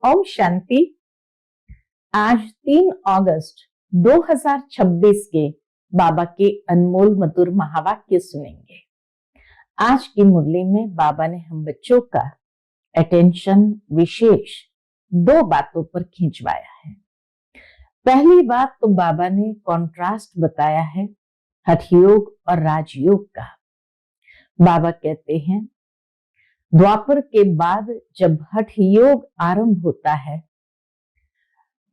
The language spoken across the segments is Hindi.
ओम शांति। आज 3 अगस्त 2026 के बाबा के अनमोल मधुर महावाक्य सुनेंगे। आज की मुरली में बाबा ने हम बच्चों का अटेंशन विशेष 2 बातों पर खिंचवाया है। पहली बात तो बाबा ने कॉन्ट्रास्ट बताया है हठ योग और राजयोग का। बाबा कहते हैं द्वापर के बाद जब हठ योग आरंभ होता है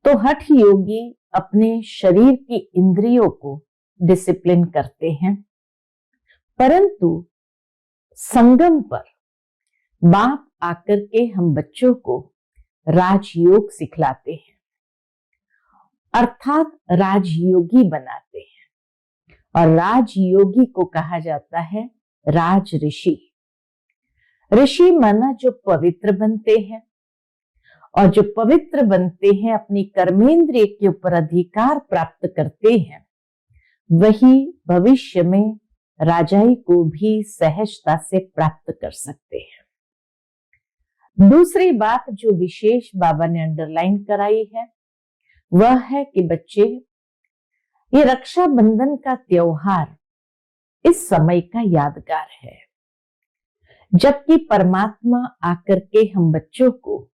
तो हठ योगी अपने शरीर की इंद्रियों को डिसिप्लिन करते हैं, परंतु संगम पर बाप आकर के हम बच्चों को राजयोग सिखलाते हैं, अर्थात राजयोगी बनाते हैं। और राजयोगी को कहा जाता है राज ऋषि। ऋषि माना जो पवित्र बनते हैं, और जो पवित्र बनते हैं अपनी कर्मेंद्रिय के ऊपर अधिकार प्राप्त करते हैं, वही भविष्य में राजाई को भी सहजता से प्राप्त कर सकते हैं। दूसरी बात जो विशेष बाबा ने अंडरलाइन कराई है वह है कि बच्चे, ये रक्षाबंधन का त्योहार इस समय का यादगार है, जबकि परमात्मा आकर के हम बच्चों को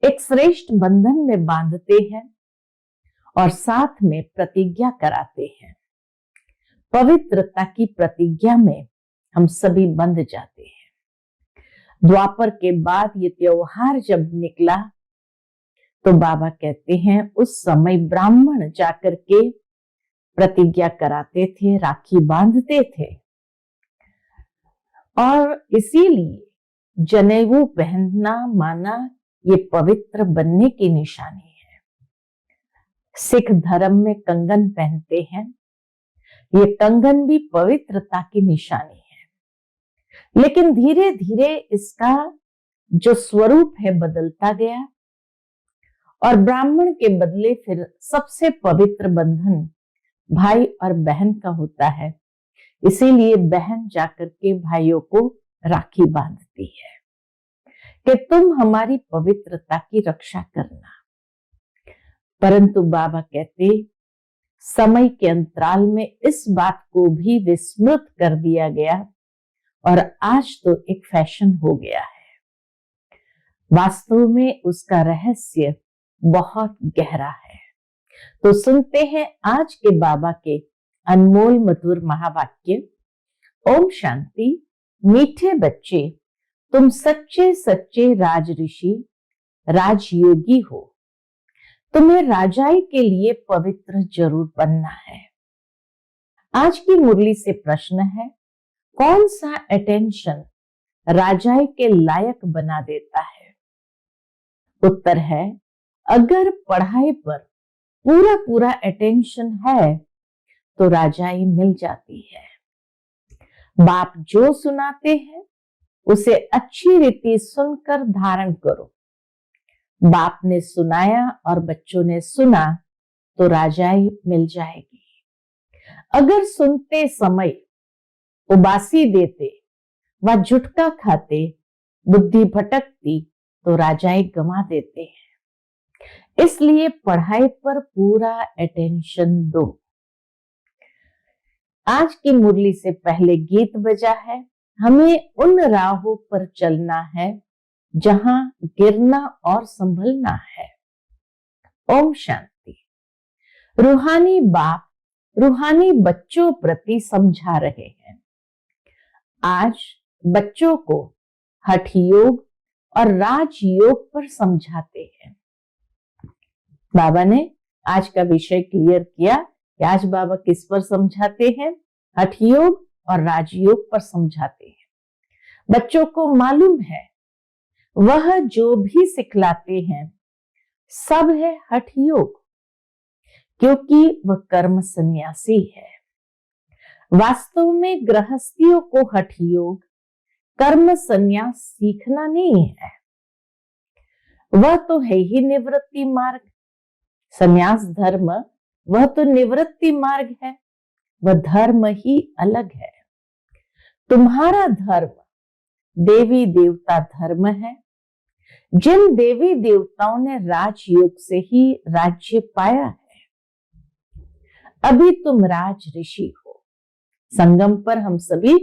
एक श्रेष्ठ बंधन में बांधते हैं और साथ में प्रतिज्ञा कराते हैं। पवित्रता की प्रतिज्ञा में हम सभी बंध जाते हैं। द्वापर के बाद ये त्योहार जब निकला तो बाबा कहते हैं उस समय ब्राह्मण जाकर के प्रतिज्ञा कराते थे, राखी बांधते थे, और इसीलिए जनेऊ पहनना माना ये पवित्र बनने की निशानी है। सिख धर्म में कंगन पहनते हैं, ये कंगन भी पवित्रता की निशानी है। लेकिन धीरे धीरे इसका जो स्वरूप है बदलता गया, और ब्राह्मण के बदले फिर सबसे पवित्र बंधन भाई और बहन का होता है। इसीलिए बहन जाकर के भाइयों को राखी बांधती है कि तुम हमारी पवित्रता की रक्षा करना। परंतु बाबा कहते समय के अंतराल में इस बात को भी विस्मृत कर दिया गया, और आज तो एक फैशन हो गया है। वास्तव में उसका रहस्य बहुत गहरा है। तो सुनते हैं आज के बाबा के अनमोल मधुर महावाक्य। ओम शांति। मीठे बच्चे, तुम सच्चे सच्चे राज ऋषि राजयोगी हो। तुम्हें राजाई के लिए पवित्र जरूर बनना है। आज की मुरली से प्रश्न है, कौन सा अटेंशन राजाई के लायक बना देता है? उत्तर है, अगर पढ़ाई पर पूरा पूरा अटेंशन है तो राजाई मिल जाती है। बाप जो सुनाते हैं उसे अच्छी रीति सुनकर धारण करो। बाप ने सुनाया और बच्चों ने सुना तो राजाई मिल जाएगी। अगर सुनते समय उबासी देते व झुटका खाते, बुद्धि भटकती तो राजाई गंवा देते हैं। इसलिए पढ़ाई पर पूरा अटेंशन दो। आज की मुरली से पहले गीत बजा है, हमें उन राहों पर चलना है जहां गिरना और संभलना है। ओम शांति। रूहानी बाप रूहानी बच्चों प्रति समझा रहे हैं। आज बच्चों को हठ योग और राजयोग पर समझाते हैं। बाबा ने आज का विषय क्लियर किया कि आज बाबा किस पर समझाते हैं? हठ योग और राजयोग पर समझाते हैं। बच्चों को मालूम है वह जो भी सिखलाते हैं सब है हठ योग, क्योंकि वह कर्म सन्यासी है। वास्तव में गृहस्थियों को हठ योग कर्म सन्यास सीखना नहीं है, वह तो है ही निवृत्ति मार्ग। सन्यास धर्म वह तो निवृत्ति मार्ग है, वह धर्म ही अलग है। तुम्हारा धर्म देवी देवता धर्म है, जिन देवी देवताओं ने राजयोग से ही राज्य पाया है, अभी तुम राज ऋषि हो। संगम पर हम सभी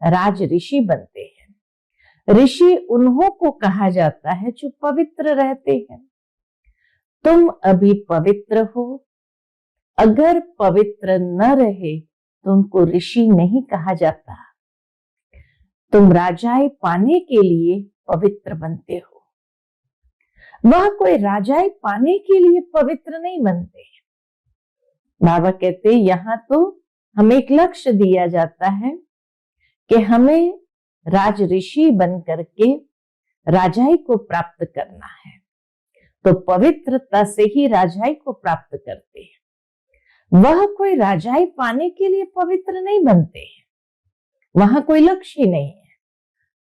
राज ऋषि बनते हैं। ऋषि उन्हों को कहा जाता है जो पवित्र रहते हैं। तुम अभी पवित्र हो। अगर पवित्र न रहे तो उनको ऋषि नहीं कहा जाता। तुम राजाई पाने के लिए पवित्र बनते हो। वह कोई राजाई पाने के लिए पवित्र नहीं बनते। बाबा कहते यहाँ तो हमें एक लक्ष्य दिया जाता है कि हमें राज ऋषि बन करके राजाई को प्राप्त करना है। तो पवित्रता से ही राजाई को प्राप्त करते हैं। वह कोई राजाई पाने के लिए पवित्र नहीं बनते हैं। वहां कोई लक्ष्य ही नहीं है।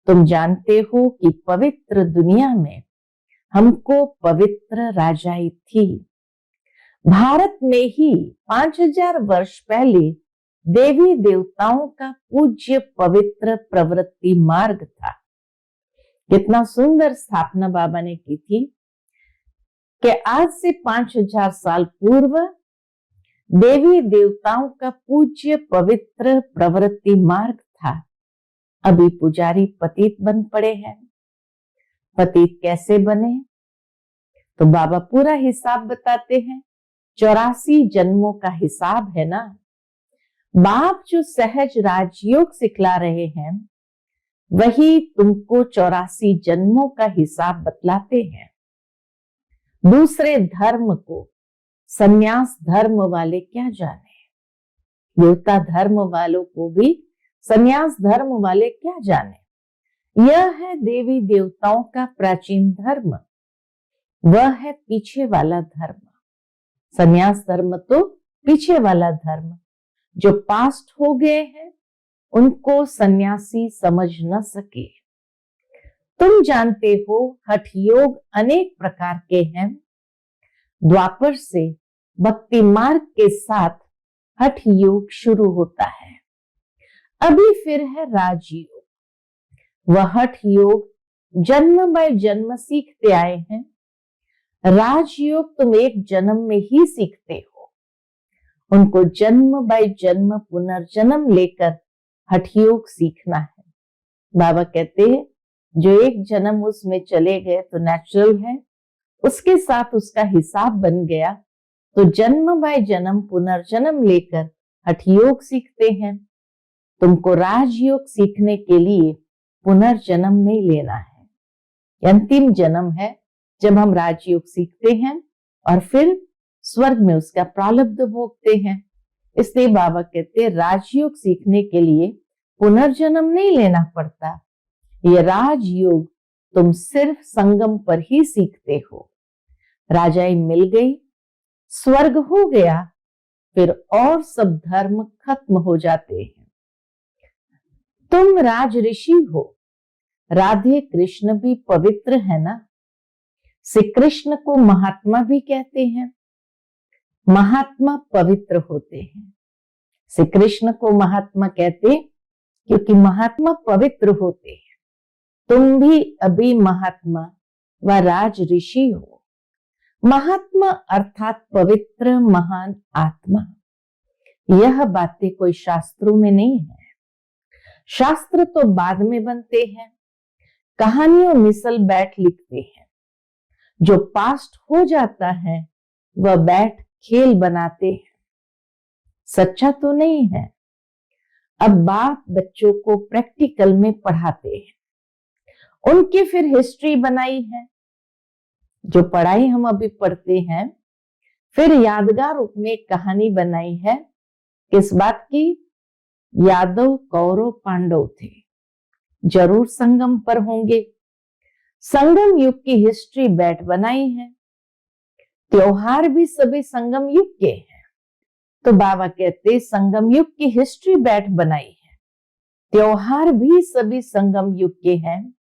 तुम जानते हो कि पवित्र दुनिया में हमको पवित्र राजाई थी। भारत में ही 5000 वर्ष पहले देवी देवताओं का पूज्य पवित्र प्रवृत्ति मार्ग था। कितना सुंदर स्थापना बाबा ने की थी कि आज से 5000 साल पूर्व देवी देवताओं का पूज्य पवित्र प्रवृत्ति मार्ग था। अभी पुजारी पतित बन पड़े हैं। पतित कैसे बने? तो बाबा पूरा हिसाब बताते हैं। 84 जन्मों का हिसाब है ना। बाप जो सहज राजयोग सिखला रहे हैं वही तुमको 84 जन्मों का हिसाब बतलाते हैं। दूसरे धर्म को संन्यास धर्म वाले क्या जाने, देवता धर्म वालों को भी संन्यास धर्म वाले क्या जाने। यह है देवी देवताओं का प्राचीन धर्म, वह है पीछे वाला धर्म। संन्यास धर्म तो पीछे वाला धर्म, जो पास्ट हो गए हैं उनको सन्यासी समझ न सके। तुम जानते हो हठ योग अनेक प्रकार के हैं। द्वापर से भक्ति मार्ग के साथ हठ योग शुरू होता है। अभी फिर है राजयोग। वह हठ योग जन्म बाय जन्म सीखते आए हैं। राजयोग तुम एक जन्म में ही सीखते हो। उनको जन्म बाय जन्म पुनर्जन्म लेकर हठ योग सीखना है। बाबा कहते हैं जो एक जन्म उसमें चले गए तो नेचुरल है, उसके साथ उसका हिसाब बन गया, तो जन्म बाय जन्म पुनर्जन्म लेकर हठ योग सीखते हैं। तुमको राजयोग सीखने के लिए पुनर्जन्म नहीं लेना है। अंतिम जन्म है जब हम राजयोग सीखते हैं और फिर स्वर्ग में उसका प्रारब्ध भोगते हैं। इसलिए बाबा कहते हैं राजयोग सीखने के लिए पुनर्जन्म नहीं लेना पड़ता। ये राजयोग तुम सिर्फ संगम पर ही सीखते हो। राजाई मिल गई, स्वर्ग हो गया, फिर और सब धर्म खत्म हो जाते हैं। तुम राज ऋषि हो। राधे कृष्ण भी पवित्र है ना। श्री कृष्ण को महात्मा भी कहते हैं। महात्मा पवित्र होते हैं। श्री कृष्ण को महात्मा कहते क्योंकि महात्मा पवित्र होते हैं। तुम भी अभी महात्मा व राज ऋषि हो। महात्मा अर्थात पवित्र महान आत्मा। यह बातें कोई शास्त्रों में नहीं है। शास्त्र तो बाद में बनते हैं। कहानियों मिसल बैठ लिखते हैं। जो पास्ट हो जाता है वह बैठ खेल बनाते हैं। सच्चा तो नहीं है। अब बाप बच्चों को प्रैक्टिकल में पढ़ाते हैं। उनकी फिर हिस्ट्री बनाई है। जो पढ़ाई हम अभी पढ़ते हैं फिर यादगार रूप में कहानी बनाई है। किस बात की? यादव कौरव पांडव थे, जरूर संगम पर होंगे। संगम युग की हिस्ट्री बैठ बनाई है। त्योहार भी सभी संगम युग के हैं। तो बाबा कहते संगम युग की हिस्ट्री बैठ बनाई है। त्योहार भी सभी संगम युग के हैं।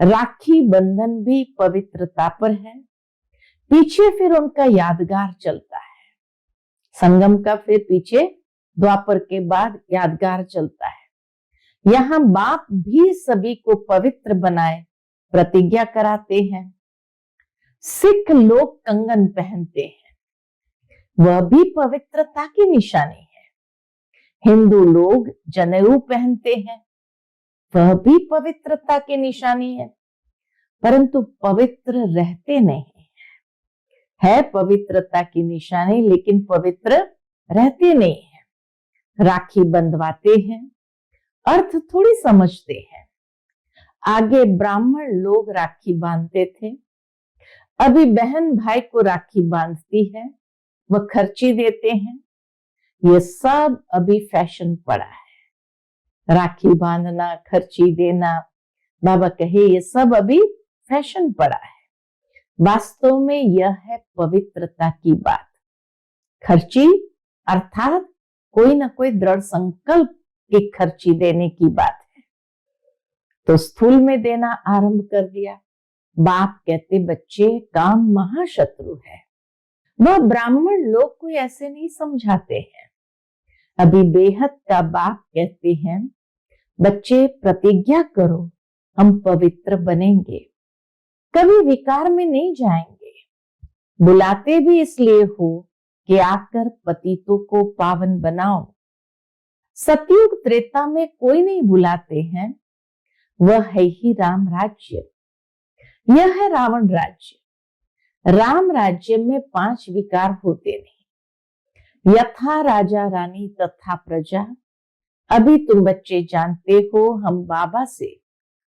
राखी बंधन भी पवित्रता पर है। पीछे फिर उनका यादगार चलता है। संगम का फिर पीछे द्वापर के बाद यादगार चलता है। यहाँ बाप भी सभी को पवित्र बनाए प्रतिज्ञा कराते हैं। सिख लोग कंगन पहनते हैं, वह भी पवित्रता की निशानी है। हिंदू लोग जनेऊ पहनते हैं, वह भी पवित्रता की निशानी है, परंतु पवित्र रहते नहीं है पवित्रता की निशानी, लेकिन पवित्र रहते नहीं है। राखी बंधवाते हैं, अर्थ थोड़ी समझते हैं। आगे ब्राह्मण लोग राखी बांधते थे, अभी बहन भाई को राखी बांधती है, वह खर्ची देते हैं। ये सब अभी फैशन पड़ा है, राखी बांधना, खर्ची देना। बाबा कहे ये सब अभी फैशन पड़ा है। वास्तव में यह है पवित्रता की बात। खर्ची अर्थात कोई ना कोई दृढ़ संकल्प की खर्ची देने की बात है। तो स्थूल में देना आरंभ कर दिया। बाप कहते बच्चे काम महाशत्रु है। वह ब्राह्मण लोग कोई ऐसे नहीं समझाते हैं। अभी बेहद का बाप कहते हैं बच्चे प्रतिज्ञा करो, हम पवित्र बनेंगे, कभी विकार में नहीं जाएंगे। बुलाते भी इसलिए हो कि आकर पतितों को पावन बनाओ। सतयुग त्रेता में कोई नहीं बुलाते हैं, वह है ही राम राज्य। यह है रावण राज्य। राम राज्य में 5 विकार होते नहीं। यथा राजा रानी तथा प्रजा। अभी तुम बच्चे जानते हो हम बाबा से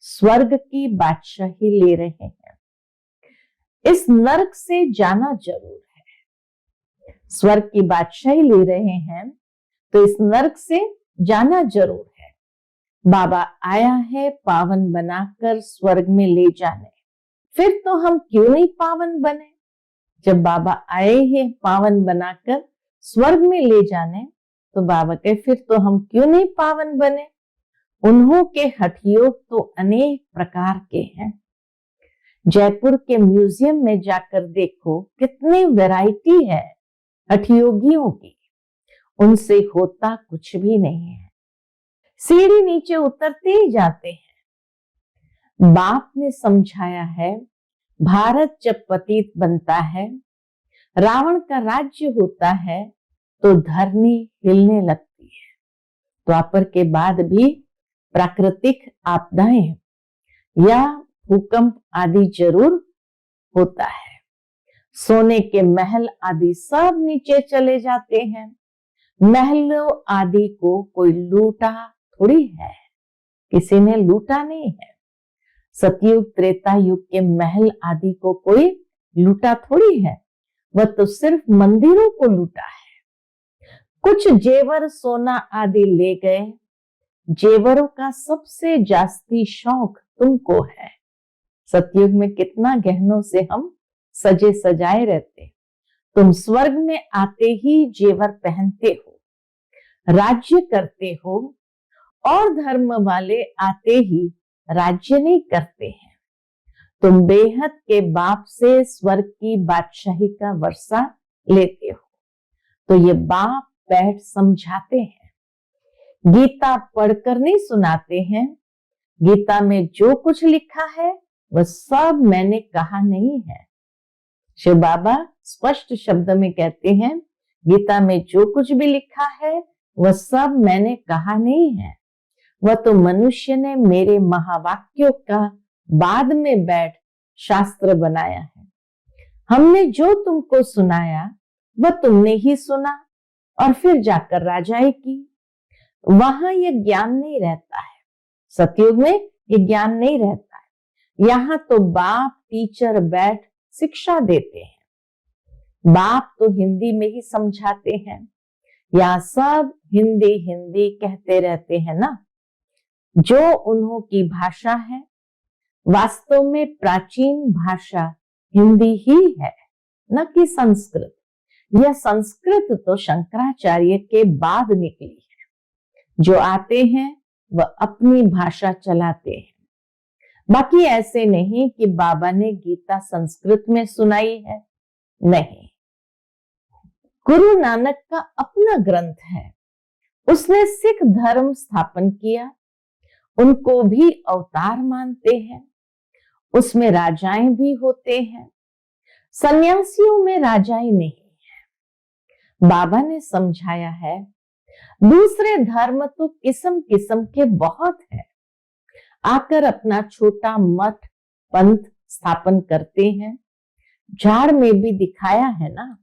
स्वर्ग की बादशाही ले रहे हैं। इस नरक से जाना जरूर है। स्वर्ग की बादशाही ले रहे हैं तो इस नरक से जाना जरूर है। बाबा आया है पावन बनाकर स्वर्ग में ले जाने। फिर तो हम क्यों नहीं पावन बने? जब बाबा आए हैं पावन बनाकर स्वर्ग में ले जाने, तो बाबा के फिर तो हम क्यों नहीं पावन बने? उन्हों के हठयोग तो अनेक प्रकार के हैं। जयपुर के म्यूजियम में जाकर देखो कितनी वैरायटी है हठयोगियों की। उनसे होता कुछ भी नहीं है। सीढ़ी नीचे उतरते ही जाते हैं। बाप ने समझाया है भारत जब पतित बनता है, रावण का राज्य होता है, तो धरनी हिलने लगती है। द्वापर के बाद भी प्राकृतिक आपदाएं या भूकंप आदि जरूर होता है। सोने के महल आदि सब नीचे चले जाते हैं। महलों आदि को कोई लूटा थोड़ी है, किसी ने लूटा नहीं है। सतयुग त्रेता युग के महल आदि को कोई लूटा थोड़ी है, वह तो सिर्फ मंदिरों को लूटा है। कुछ जेवर सोना आदि ले गए। जेवरों का सबसे जास्ती शौक तुमको है। सतयुग में कितना गहनों से हम सजे सजाए रहते। तुम स्वर्ग में आते ही जेवर पहनते हो, राज्य करते हो, और धर्म वाले आते ही राज्य नहीं करते हैं। तुम बेहद के बाप से स्वर्ग की बादशाही का वर्षा लेते हो। तो ये बाप बैठ समझाते हैं। गीता पढ़कर नहीं सुनाते हैं। गीता में जो कुछ लिखा है वह सब मैंने कहा नहीं है। शिव बाबा स्पष्ट शब्द में कहते हैं गीता में जो कुछ भी लिखा है वह सब मैंने कहा नहीं है। वह तो मनुष्य ने मेरे महावाक्यों का बाद में बैठ शास्त्र बनाया है। हमने जो तुमको सुनाया वह तुमने ही सुना और फिर जाकर राजाई की। वहां यह ज्ञान नहीं रहता है। सतयुग में ये ज्ञान नहीं रहता है। यहाँ तो बाप टीचर बैठ शिक्षा देते हैं। बाप तो हिंदी में ही समझाते हैं। यहाँ सब हिंदी हिंदी कहते रहते हैं ना। जो उन्हों की भाषा है, वास्तव में प्राचीन भाषा हिंदी ही है, न कि संस्कृत। यह संस्कृत तो शंकराचार्य के बाद निकली है। जो आते हैं वह अपनी भाषा चलाते हैं। बाकी ऐसे नहीं कि बाबा ने गीता संस्कृत में सुनाई है, नहीं। गुरु नानक का अपना ग्रंथ है। उसने सिख धर्म स्थापन किया। उनको भी अवतार मानते हैं। उसमें राजाएं भी होते हैं। सन्यासियों में राजाई नहीं है। बाबा ने समझाया है, दूसरे धर्म तो किस्म किस्म के बहुत है, आकर अपना छोटा मठ पंथ स्थापन करते हैं। झाड़ में भी दिखाया है ना।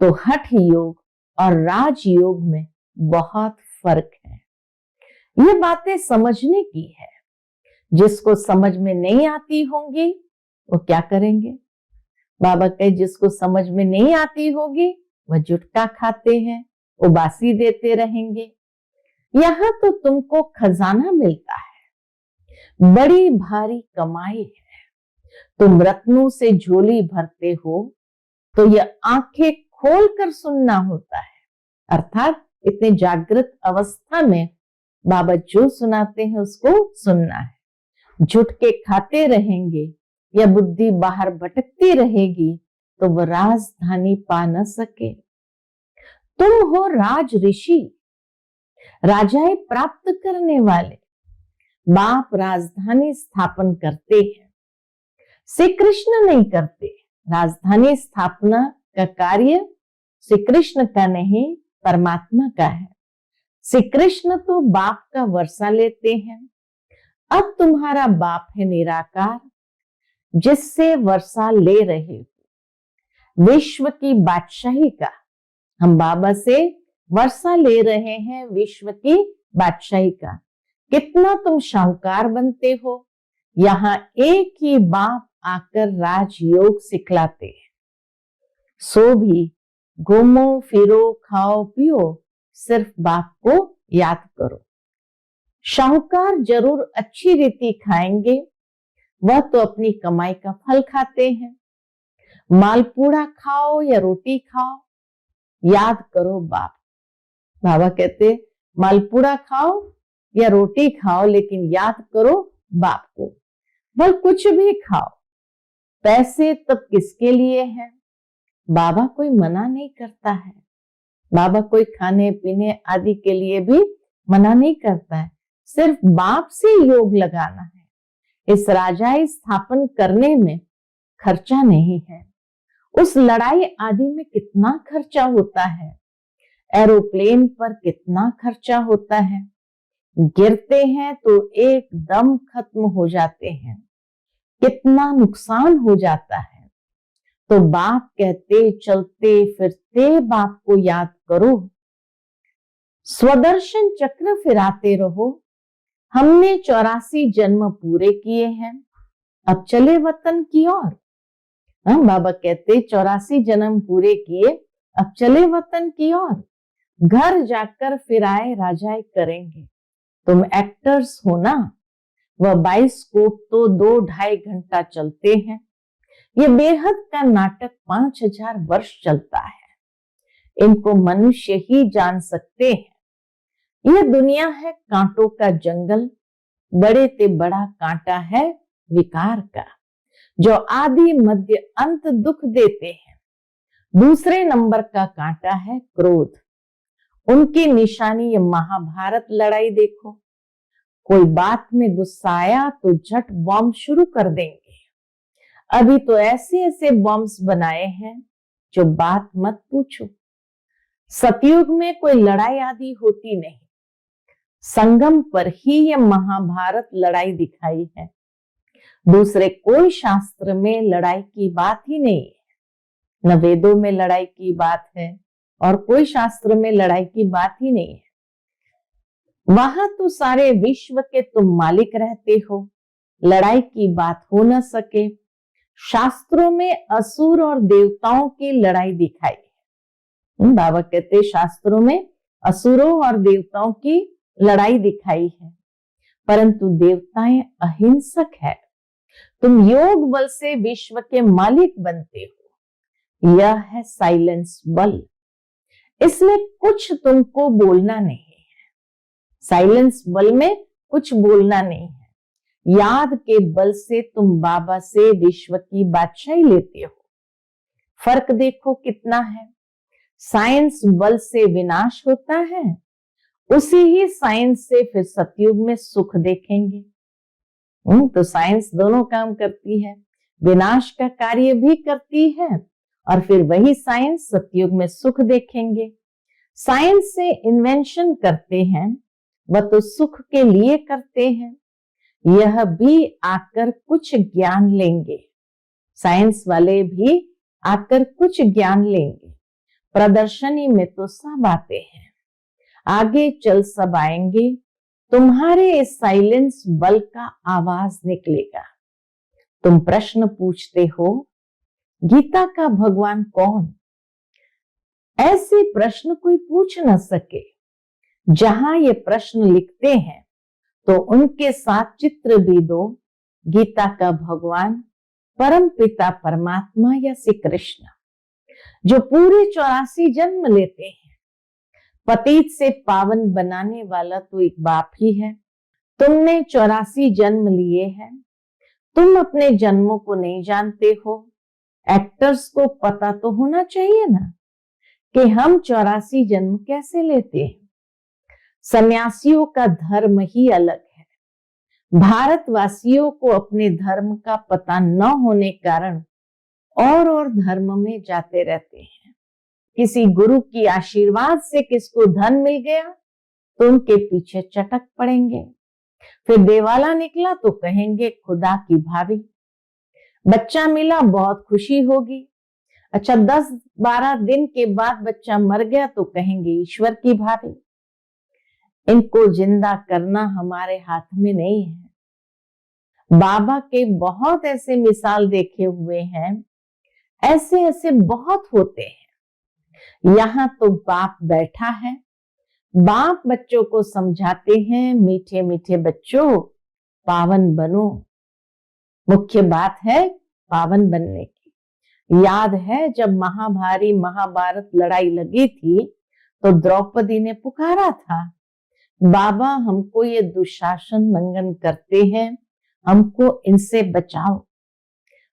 तो हठ योग और राजयोग में बहुत फर्क है। ये बातें समझने की है। जिसको समझ में नहीं आती होंगी वो क्या करेंगे? बाबा कहे जिसको समझ में नहीं आती होगी वह जुटका खाते हैं, उबासी देते रहेंगे। यहां तो तुमको खजाना मिलता है, बड़ी भारी कमाई है। तुम रत्नों से झोली भरते हो तो यह आंखें खोलकर सुनना होता है। अर्थात इतने जागृत अवस्था में बाबा जो सुनाते हैं उसको सुनना है। झुटके खाते रहेंगे या बुद्धि बाहर भटकती रहेगी तो वह राजधानी पा न सके। तुम हो राज ऋषि, राजाएं प्राप्त करने वाले। बाप राजधानी स्थापन करते हैं, श्री कृष्ण नहीं करते। राजधानी स्थापना का कार्य श्री कृष्ण का नहीं, परमात्मा का है। श्री कृष्ण तो बाप का वर्षा लेते हैं। अब तुम्हारा बाप है निराकार, जिससे वर्षा ले रहे हो। विश्व की बादशाही का हम बाबा से वर्षा ले रहे हैं, विश्व की बादशाही का। कितना तुम शाहूकार बनते हो। यहाँ एक ही बाप आकर राजयोग सिखलाते हैं। सो भी घूमो फिरो खाओ पियो, सिर्फ बाप को याद करो। शाहूकार जरूर अच्छी रीति खाएंगे, वह तो अपनी कमाई का फल खाते हैं। मालपूड़ा खाओ या रोटी खाओ, याद करो बाप। बाबा कहते मालपूड़ा खाओ या रोटी खाओ लेकिन याद करो बाप को। बल कुछ भी खाओ, पैसे तब किसके लिए हैं? बाबा कोई मना नहीं करता है। बाबा कोई खाने पीने आदि के लिए भी मना नहीं करता है। सिर्फ बाप से योग लगाना है। इस राजाई स्थापन करने में खर्चा नहीं है। उस लड़ाई आदि में कितना खर्चा होता है, एरोप्लेन पर कितना खर्चा होता है। गिरते हैं तो एकदम खत्म हो जाते हैं, कितना नुकसान हो जाता है। तो बाप कहते चलते फिरते बाप को याद करो। स्वदर्शन चक्र फिराते रहो। हमने 84 जन्म पूरे किए हैं, अब चले वतन की ओर। बाबा कहते 84 जन्म पूरे किए, अब चले वतन की ओर। घर जाकर फिर आए राजाए करेंगे। तुम एक्टर्स हो ना। वह 22 कोट तो 2-2.5 घंटा चलते हैं। ये बेहद का नाटक 5000 वर्ष चलता है। इनको मनुष्य ही जान सकते हैं। यह दुनिया है कांटों का जंगल। बड़े ते बड़ा कांटा है विकार का, जो आदि मध्य अंत दुख देते हैं। दूसरे नंबर का कांटा है क्रोध। उनकी निशानी ये महाभारत लड़ाई देखो। कोई बात में गुस्सा आया तो झट बॉम्ब शुरू कर देंगे। अभी तो ऐसे ऐसे बॉम्ब्स बनाए हैं जो बात मत पूछो। सतयुग में कोई लड़ाई आदि होती नहीं। संगम पर ही यह महाभारत लड़ाई दिखाई है। दूसरे कोई शास्त्र में लड़ाई की बात ही नहीं है। न वेदों में लड़ाई की बात है और कोई शास्त्र में लड़ाई की बात ही नहीं है। वहां तो सारे विश्व के तुम मालिक रहते हो, लड़ाई की बात हो न सके। शास्त्रों में असुर और देवताओं की लड़ाई दिखाई है। बाबा कहते शास्त्रों में असुरों और देवताओं की लड़ाई दिखाई है, परंतु देवताएं अहिंसक है। तुम योग बल से विश्व के मालिक बनते हो। यह है साइलेंस बल। इसमें कुछ तुमको बोलना नहीं है। साइलेंस बल में कुछ बोलना नहीं है। याद के बल से तुम बाबा से विश्व की बादशाही लेते हो। फर्क देखो कितना है। साइंस बल से विनाश होता है, उसी ही साइंस से फिर सतयुग में सुख देखेंगे। तो साइंस दोनों काम करती है। विनाश का कार्य भी करती है। और फिर वही साइंस सतयुग में सुख देखेंगे। साइंस से इन्वेंशन करते हैं, वह तो सुख के लिए करते हैं। यह भी आकर कुछ ज्ञान लेंगे, साइंस वाले भी आकर कुछ ज्ञान लेंगे। प्रदर्शनी में तो सब आते हैं, आगे चल सब आएंगे। तुम्हारे इस साइलेंस बल का आवाज निकलेगा। तुम प्रश्न पूछते हो, गीता का भगवान कौन? ऐसे प्रश्न कोई पूछ न सके। जहां ये प्रश्न लिखते हैं तो उनके साथ चित्र भी दो। गीता का भगवान परम पिता परमात्मा या श्री कृष्ण, जो पूरे 84 जन्म लेते हैं। पतित से पावन बनाने वाला तो एक बाप ही है। तुमने 84 जन्म लिए हैं। तुम अपने जन्मों को नहीं जानते हो। एक्टर्स को पता तो होना चाहिए ना कि हम 84 जन्म कैसे लेते हैं। सन्यासियों का धर्म ही अलग है। भारतवासियों को अपने धर्म का पता न होने कारण और धर्म में जाते रहते हैं। किसी गुरु की आशीर्वाद से किसको धन मिल गया तो उनके पीछे चटक पड़ेंगे। फिर देवाला निकला तो कहेंगे खुदा की भाभी। बच्चा मिला बहुत खुशी होगी। अच्छा 10-12 दिन के बाद बच्चा मर गया तो कहेंगे ईश्वर की भाभी। इनको जिंदा करना हमारे हाथ में नहीं है। बाबा के बहुत ऐसे मिसाल देखे हुए हैं, ऐसे ऐसे बहुत होते हैं। यहाँ तो बाप बैठा है। बाप बच्चों को समझाते हैं, मीठे मीठे बच्चों पावन बनो। मुख्य बात है पावन बनने की। याद है जब महाभारत लड़ाई लगी थी तो द्रौपदी ने पुकारा था, बाबा हमको ये दुशासन नंगन करते हैं, हमको इनसे बचाओ।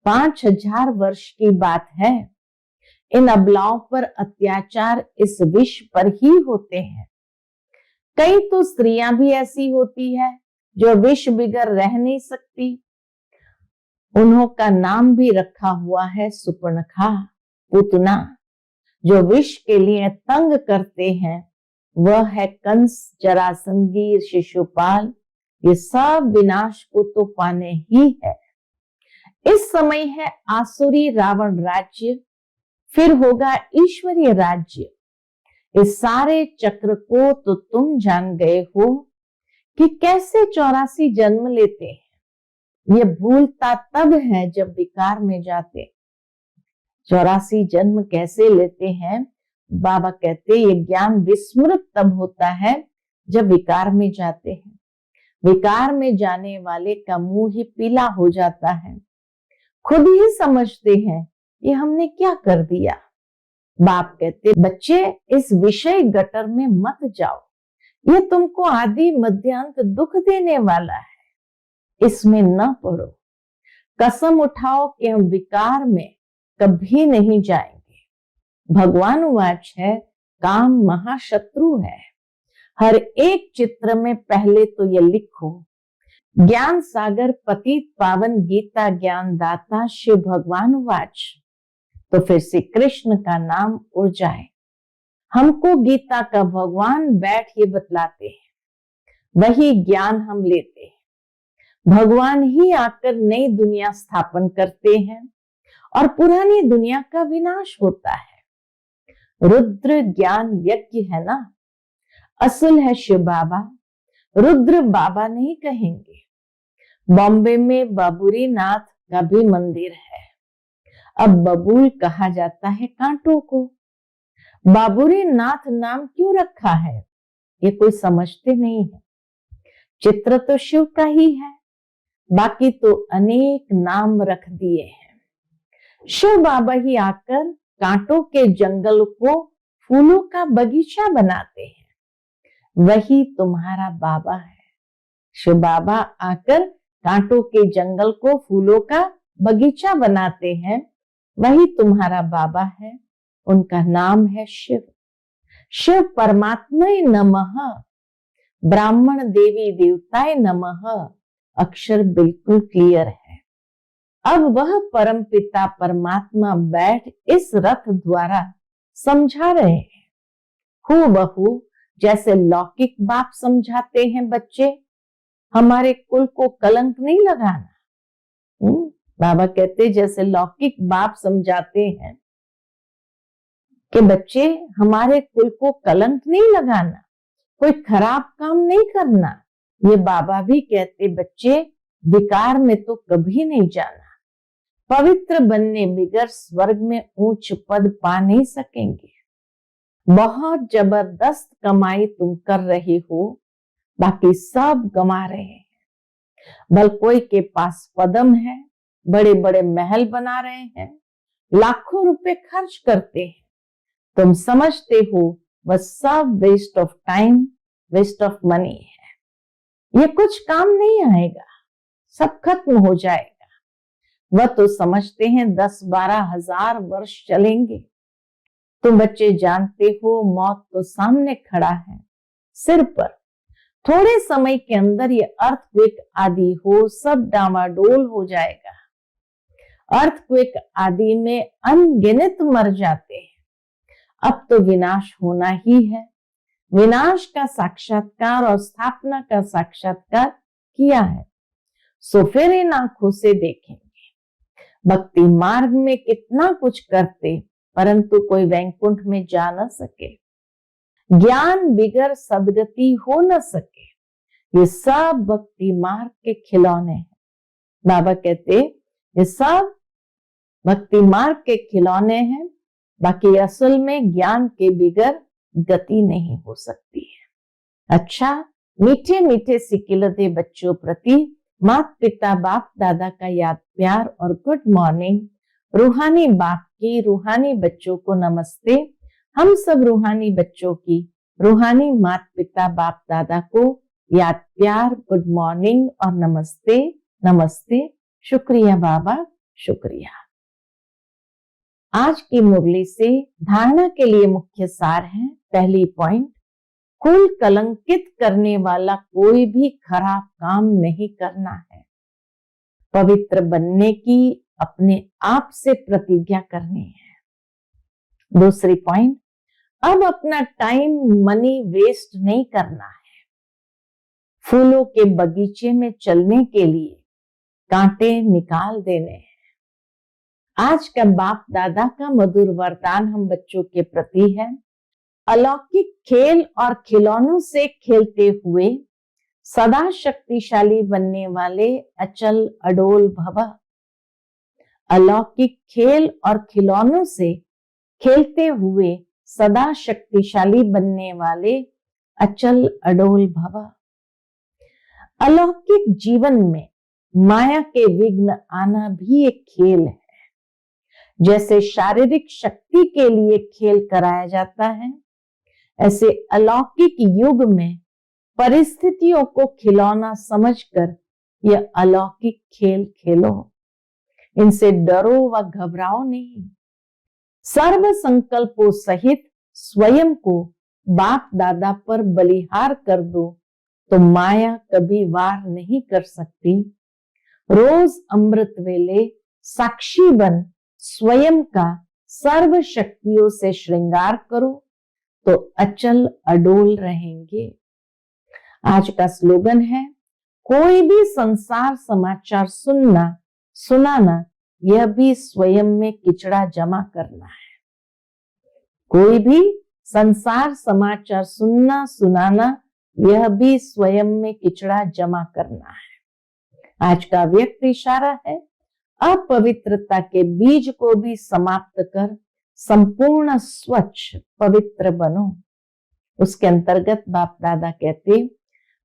5000 वर्ष की बात है। इन अबलाओं पर अत्याचार इस विश्व पर ही होते हैं। कई तो स्त्रियां भी ऐसी होती है जो विष बिगर रह नहीं सकती। उन्हों का नाम भी रखा हुआ है सुपर्णखा, पूतना। जो विष के लिए तंग करते हैं वह है कंस, जरासंधी, शिशुपाल। ये सब विनाश को तो पाने ही है। इस समय है आसुरी रावण राज्य, फिर होगा ईश्वरीय राज्य। इस सारे चक्र को तो तुम जान गए हो कि कैसे 84 जन्म लेते हैं। ये भूलता तब है जब विकार में जाते। 84 जन्म कैसे लेते हैं? बाबा कहते ये ज्ञान विस्मृत तब होता है जब विकार में जाते हैं। विकार में जाने वाले का मुंह ही पीला हो जाता है। खुद ही समझते हैं ये हमने क्या कर दिया। बाप कहते बच्चे इस विषय गटर में मत जाओ, ये तुमको आदि मध्यांत दुख देने वाला है, इसमें न पड़ो। कसम उठाओ कि हम विकार में कभी नहीं जाएंगे। भगवान वाच है काम महाशत्रु है। हर एक चित्र में पहले तो ये लिखो, ज्ञान सागर पतित पावन गीता ज्ञान दाता शिव भगवान वाच। तो फिर श्री कृष्ण का नाम उड़ जाए। हमको गीता का भगवान बैठ ये बतलाते हैं, वही ज्ञान हम लेते हैं। भगवान ही आकर नई दुनिया स्थापन करते हैं और पुरानी दुनिया का विनाश होता है। रुद्र ज्ञान यज्ञ है ना, असल है शिव बाबा। रुद्र बाबा नहीं कहेंगे। बॉम्बे में बाबूरी नाथ का भी मंदिर है। अब बबूल कहा जाता है कांटों को। बाबूरी नाथ नाम क्यों रखा है ये कोई समझते नहीं है। चित्र तो शिव का ही है, बाकी तो अनेक नाम रख दिए हैं। शिव बाबा ही आकर कांटों के जंगल को फूलों का बगीचा बनाते हैं। वही तुम्हारा बाबा है। शिव बाबा आकर कांटों के जंगल को फूलों का बगीचा बनाते हैं, वही तुम्हारा बाबा है। उनका नाम है शिव। शिव परमात्माय नमः, ब्राह्मण देवी देवताय नमः। अक्षर बिल्कुल क्लियर है। अब वह परम पिता परमात्मा बैठ इस रथ द्वारा समझा रहे हैं, हूबहू जैसे लौकिक बाप समझाते हैं बच्चे। हमारे कुल को कलंक नहीं लगाना। बाबा कहते जैसे लौकिक बाप समझाते हैं कि बच्चे हमारे कुल को कलंक नहीं लगाना, कोई खराब काम नहीं करना। ये बाबा भी कहते बच्चे विकार में तो कभी नहीं जाना, पवित्र बनने बिगर स्वर्ग में ऊंच पद पा नहीं सकेंगे। बहुत जबरदस्त कमाई तुम कर रहे हो, बाकी सब गंवा रहे हैं। बल कोई के पास पदम है, बड़े बड़े महल बना रहे हैं, लाखों रुपए खर्च करते हैं। तुम समझते हो वह सब waste of time, waste of money है। ये कुछ काम नहीं आएगा, सब खत्म हो जाएगा। वह तो समझते हैं 10-12 हजार वर्ष चलेंगे। तुम बच्चे जानते हो मौत तो सामने खड़ा है, सिर पर। थोड़े समय के अंदर ये अर्थक्वेक आदि हो सब डामाडोल हो जाएगा। अर्थक्वेक आदि में अनगिनत मर जाते हैं। अब तो विनाश होना ही है। विनाश का साक्षात्कार और स्थापना का साक्षात्कार किया है, सो फिर इन आंखों से देखेंगे। भक्ति मार्ग में कितना कुछ करते, परंतु कोई वैकुंठ में जा न सके। ज्ञान बिगर सदगति हो न सके। ये सब भक्ति मार्ग के खिलौने हैं। बाबा कहते ये सब भक्ति मार्ग के खिलौने हैं, बाकी असल में ज्ञान के बिगर गति नहीं हो सकती है। अच्छा, मीठे मीठे सिकिलते बच्चों प्रति माता पिता बाप दादा का याद प्यार और गुड मॉर्निंग। रूहानी बाप की रूहानी बच्चों को नमस्ते। हम सब रूहानी बच्चों की रूहानी माता पिता बाप दादा को याद प्यार, गुड मॉर्निंग और नमस्ते। नमस्ते। शुक्रिया बाबा, शुक्रिया। आज की मुरली से धारणा के लिए मुख्य सार है। पहली पॉइंट, कुल कलंकित करने वाला कोई भी खराब काम नहीं करना है। पवित्र बनने की अपने आप से प्रतिज्ञा करनी है। दूसरी पॉइंट, अब अपना टाइम मनी वेस्ट नहीं करना है। फूलों के बगीचे में चलने के लिए कांटे निकाल देने हैं। आज का बाप दादा का मधुर वरदान हम बच्चों के प्रति है। अलौकिक खेल और खिलौनों से खेलते हुए सदा शक्तिशाली बनने वाले अचल अडोल भव। अलौकिक खेल और खिलौनों से खेलते हुए सदा शक्तिशाली बनने वाले अचल अडोल भव। अलौकिक जीवन में माया के विघ्न आना भी एक खेल है। जैसे शारीरिक शक्ति के लिए खेल कराया जाता है, ऐसे अलौकिक युग में परिस्थितियों को खिलौना समझकर यह अलौकिक खेल खेलो। इनसे डरो व घबराओ नहीं। सर्व संकल्पों सहित स्वयं को बाप दादा पर बलिहार कर दो तो माया कभी वार नहीं कर सकती। रोज अमृत वेले साक्षी बन स्वयं का सर्व शक्तियों से श्रृंगार करो तो अचल अडोल रहेंगे। आज का स्लोगन है, कोई भी संसार समाचार सुनना सुनाना यह भी स्वयं में किचड़ा जमा करना है। कोई भी संसार समाचार सुनना सुनाना यह भी स्वयं में किचड़ा जमा करना है। आज का व्यक्त इशारा है, अपवित्रता के बीज को भी समाप्त कर संपूर्ण स्वच्छ पवित्र बनो। उसके अंतर्गत बाप दादा कहते,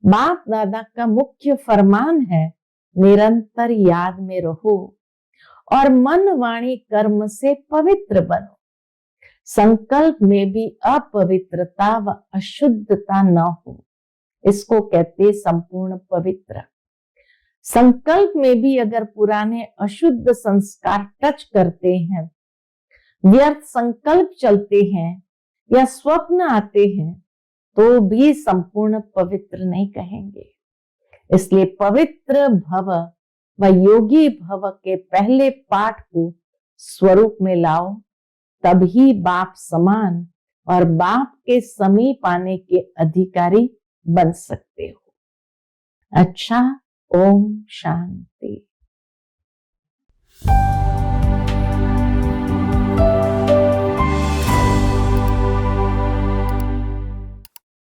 बाप दादा का मुख्य फरमान है, निरंतर याद में रहो और मन वाणी कर्म से पवित्र बनो। संकल्प में भी अपवित्रता व अशुद्धता न हो, इसको कहते संपूर्ण पवित्र। संकल्प में भी अगर पुराने अशुद्ध संस्कार टच करते हैं, व्यर्थ संकल्प चलते हैं या स्वप्न आते हैं, तो भी संपूर्ण पवित्र नहीं कहेंगे। इसलिए पवित्र भव व योगी भव के पहले पाठ को स्वरूप में लाओ, तभी बाप समान और बाप के समीप आने के अधिकारी बन सकते हो। अच्छा, ओम शांति।